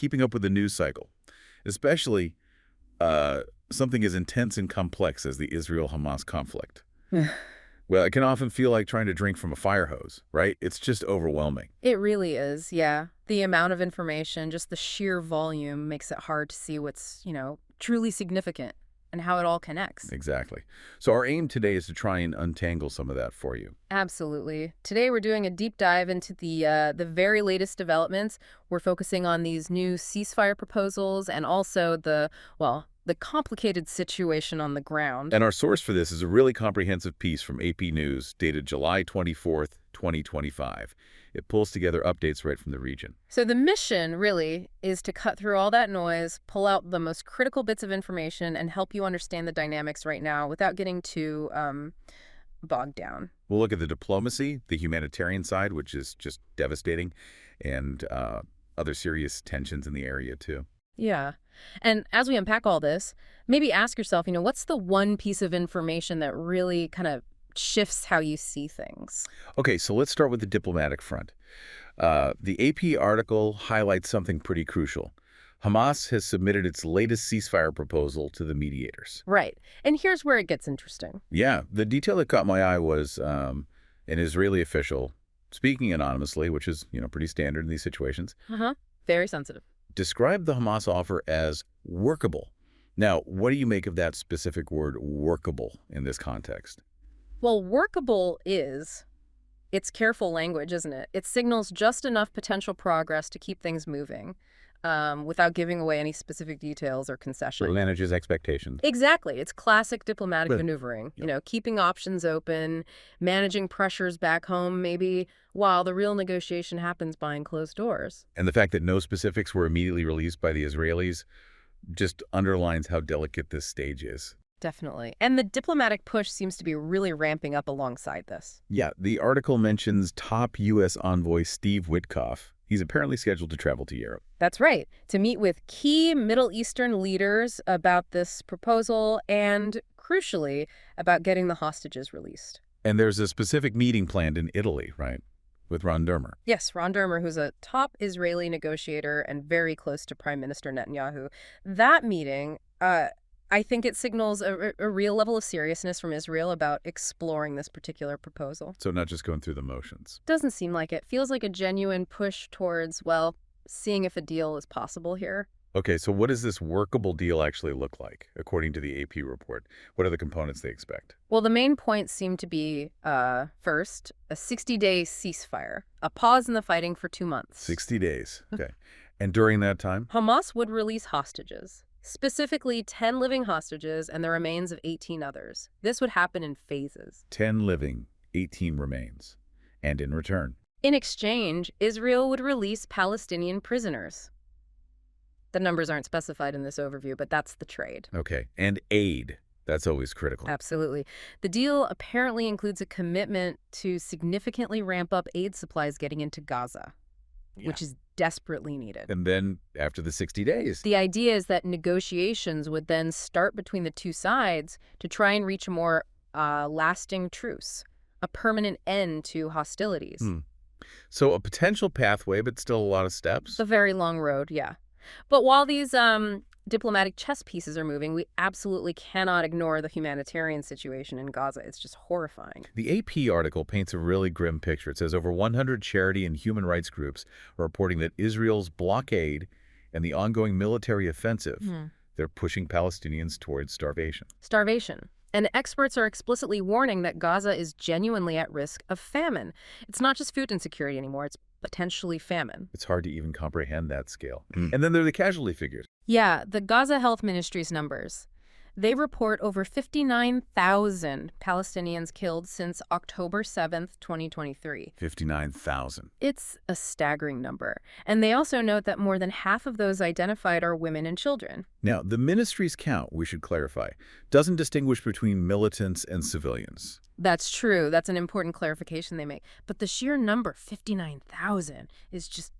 keeping up with the news cycle, especially something as intense and complex as the Israel-Hamas conflict. Well, it can often feel like trying to drink from a fire hose, right? It's just overwhelming. It really is, yeah. The amount of information, just the sheer volume makes it hard to see what's, truly significant and how it all connects. Exactly. So our aim today is to try and untangle some of that for you. Absolutely. Today we're doing a deep dive into the very latest developments. We're focusing on these new ceasefire proposals and also the complicated situation on the ground. And our source for this is a really comprehensive piece from AP News dated July 24th, 2025. It pulls together updates right from the region. So the mission, really, is to cut through all that noise, pull out the most critical bits of information, and help you understand the dynamics right now without getting too bogged down. We'll look at the diplomacy, the humanitarian side, which is just devastating, and other serious tensions in the area, too. Yeah. And as we unpack all this, maybe ask yourself, what's the one piece of information that really kind of shifts how you see things? Okay, so let's start with the diplomatic front. The AP article highlights something pretty crucial. Hamas has submitted its latest ceasefire proposal to the mediators. Right. And here's where it gets interesting. Yeah, the detail that caught my eye was an Israeli official speaking anonymously, which is, pretty standard in these situations. Very sensitive. Described the Hamas offer as workable. Now, what do you make of that specific word, workable, in this context? Well, workable it's careful language, isn't it? It signals just enough potential progress to keep things moving without giving away any specific details or concessions. It manages expectations. Exactly. It's classic diplomatic maneuvering, keeping options open, managing pressures back home maybe, while the real negotiation happens behind closed doors. And the fact that no specifics were immediately released by the Israelis just underlines how delicate this stage is. Definitely. And the diplomatic push seems to be really ramping up alongside this. Yeah, the article mentions top U.S. envoy Steve Witkoff. He's apparently scheduled to travel to Europe. That's right, to meet with key Middle Eastern leaders about this proposal and, crucially, about getting the hostages released. And there's a specific meeting planned in Italy, right, with Ron Dermer. Yes, Ron Dermer, who's a top Israeli negotiator and very close to Prime Minister Netanyahu. That meeting, I think it signals a real level of seriousness from Israel about exploring this particular proposal. So not just going through the motions. Doesn't seem like it. Feels like a genuine push towards, seeing if a deal is possible here. Okay, so what does this workable deal actually look like, according to the AP report? What are the components they expect? Well, the main points seem to be, first, a 60-day ceasefire, a pause in the fighting for 2 months. 60 days, okay. And during that time? Hamas would release hostages. Specifically, 10 living hostages and the remains of 18 others. This would happen in phases. 10 living, 18 remains. And in return? In exchange, Israel would release Palestinian prisoners. The numbers aren't specified in this overview, but that's the trade. Okay. And aid. That's always critical. Absolutely. The deal apparently includes a commitment to significantly ramp up aid supplies getting into Gaza, which is desperately needed. And then after the 60 days? The idea is that negotiations would then start between the two sides to try and reach a more lasting truce, a permanent end to hostilities. So a potential pathway, but still a lot of steps? It's a very long road, yeah. But while these diplomatic chess pieces are moving, we absolutely cannot ignore the humanitarian situation in Gaza. It's just horrifying. The AP article paints a really grim picture. It says over 100 charity and human rights groups are reporting that Israel's blockade and the ongoing military offensive, they're pushing Palestinians towards starvation. Starvation. And experts are explicitly warning that Gaza is genuinely at risk of famine. It's not just food insecurity anymore, it's potentially famine. It's hard to even comprehend that scale. And then there are the casualty figures. Yeah, the Gaza Health Ministry's numbers. They report over 59,000 Palestinians killed since October 7th, 2023. 59,000. It's a staggering number. And they also note that more than half of those identified are women and children. Now, the ministry's count, we should clarify, doesn't distinguish between militants and civilians. That's true. That's an important clarification they make. But the sheer number, 59,000, is just,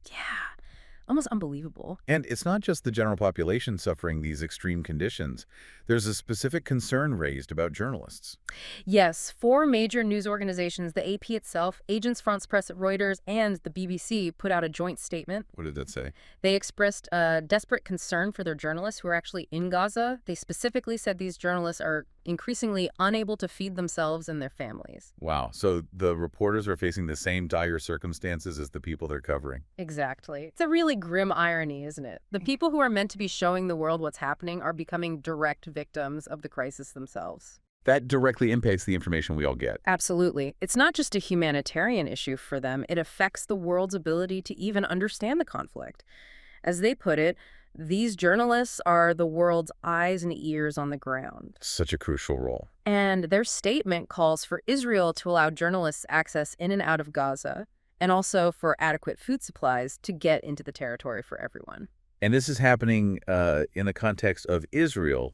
Almost unbelievable. And it's not just the general population suffering these extreme conditions. There's a specific concern raised about journalists. Yes, four major news organizations, the AP itself, Agence France-Presse at Reuters, and the BBC, put out a joint statement. What did that say? They expressed a desperate concern for their journalists who are actually in Gaza. They specifically said these journalists are increasingly unable to feed themselves and their families. Wow. So the reporters are facing the same dire circumstances as the people they're covering. Exactly. It's a really grim irony, isn't it? The people who are meant to be showing the world what's happening are becoming direct victims of the crisis themselves. That directly impacts the information we all get. Absolutely. It's not just a humanitarian issue for them. It affects the world's ability to even understand the conflict. As they put it, these journalists are the world's eyes and ears on the ground. Such a crucial role. And their statement calls for Israel to allow journalists access in and out of Gaza, and also for adequate food supplies to get into the territory for everyone. And this is happening in the context of Israel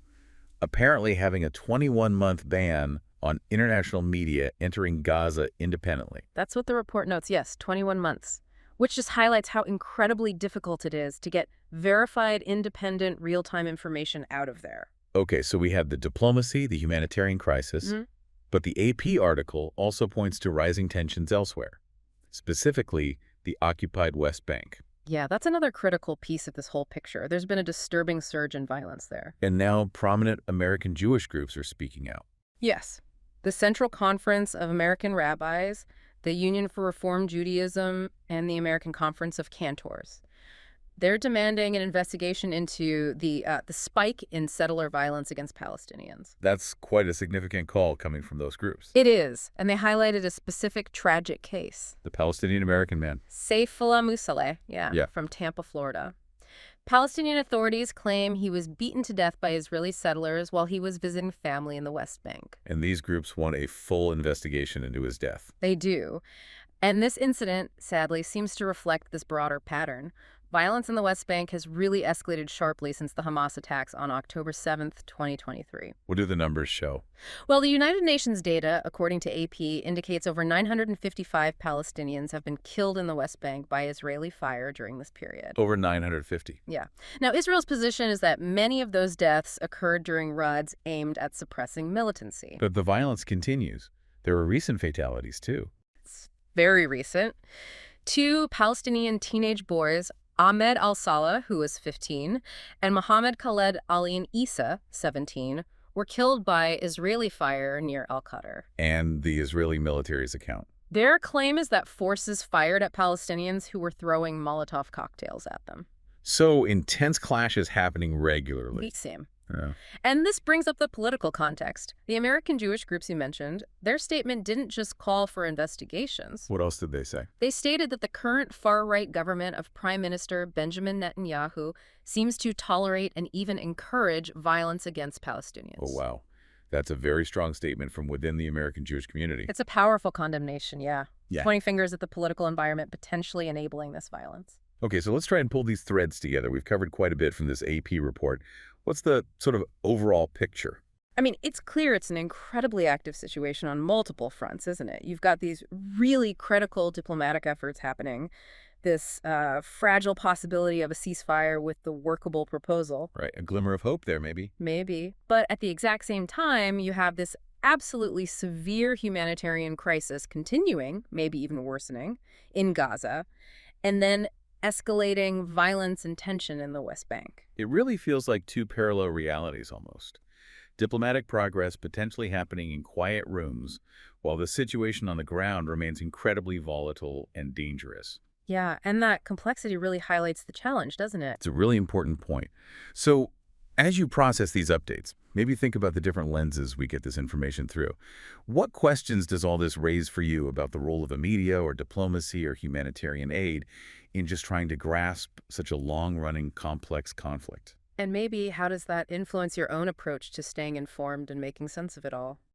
apparently having a 21-month ban on international media entering Gaza independently. That's what the report notes. Yes, 21 months. Which just highlights how incredibly difficult it is to get verified, independent, real-time information out of there. Okay, so we have the diplomacy, the humanitarian crisis, but the AP article also points to rising tensions elsewhere, specifically the occupied West Bank. Yeah, that's another critical piece of this whole picture. There's been a disturbing surge in violence there. And now prominent American Jewish groups are speaking out. Yes. The Central Conference of American Rabbis, the Union for Reform Judaism, and the American Conference of Cantors. They're demanding an investigation into the spike in settler violence against Palestinians. That's quite a significant call coming from those groups. It is, and they highlighted a specific tragic case. The Palestinian-American man. Saifullah Musaleh, from Tampa, Florida. Palestinian authorities claim he was beaten to death by Israeli settlers while he was visiting family in the West Bank. And these groups want a full investigation into his death. They do. And this incident, sadly, seems to reflect this broader pattern. Violence in the West Bank has really escalated sharply since the Hamas attacks on October 7th, 2023. What do the numbers show? Well, the United Nations data, according to AP, indicates over 955 Palestinians have been killed in the West Bank by Israeli fire during this period. Over 950. Yeah. Now, Israel's position is that many of those deaths occurred during raids aimed at suppressing militancy. But the violence continues. There were recent fatalities, too. It's very recent. 2 Palestinian teenage boys, Ahmed al-Salah, who was 15, and Mohammed Khaled Ali Issa, 17, were killed by Israeli fire near Al-Qadr. And the Israeli military's account. Their claim is that forces fired at Palestinians who were throwing Molotov cocktails at them. So intense clashes happening regularly. Same. Yeah. And this brings up the political context. The American Jewish groups you mentioned, their statement didn't just call for investigations. What else did they say? They stated that the current far-right government of Prime Minister Benjamin Netanyahu seems to tolerate and even encourage violence against Palestinians. Oh, wow. That's a very strong statement from within the American Jewish community. It's a powerful condemnation, yeah. Pointing fingers at the political environment potentially enabling this violence. Okay, so let's try and pull these threads together. We've covered quite a bit from this AP report. What's the sort of overall picture? I mean, it's clear it's an incredibly active situation on multiple fronts, isn't it? You've got these really critical diplomatic efforts happening, this fragile possibility of a ceasefire with the workable proposal. Right, a glimmer of hope there, maybe. Maybe. But at the exact same time, you have this absolutely severe humanitarian crisis continuing, maybe even worsening, in Gaza, and then escalating violence and tension in the West Bank. It really feels like two parallel realities almost. Diplomatic progress potentially happening in quiet rooms, while the situation on the ground remains incredibly volatile and dangerous. Yeah, and that complexity really highlights the challenge, doesn't it? It's a really important point. So, as you process these updates, maybe think about the different lenses we get this information through. What questions does all this raise for you about the role of the media or diplomacy or humanitarian aid in just trying to grasp such a long-running, complex conflict? And maybe how does that influence your own approach to staying informed and making sense of it all?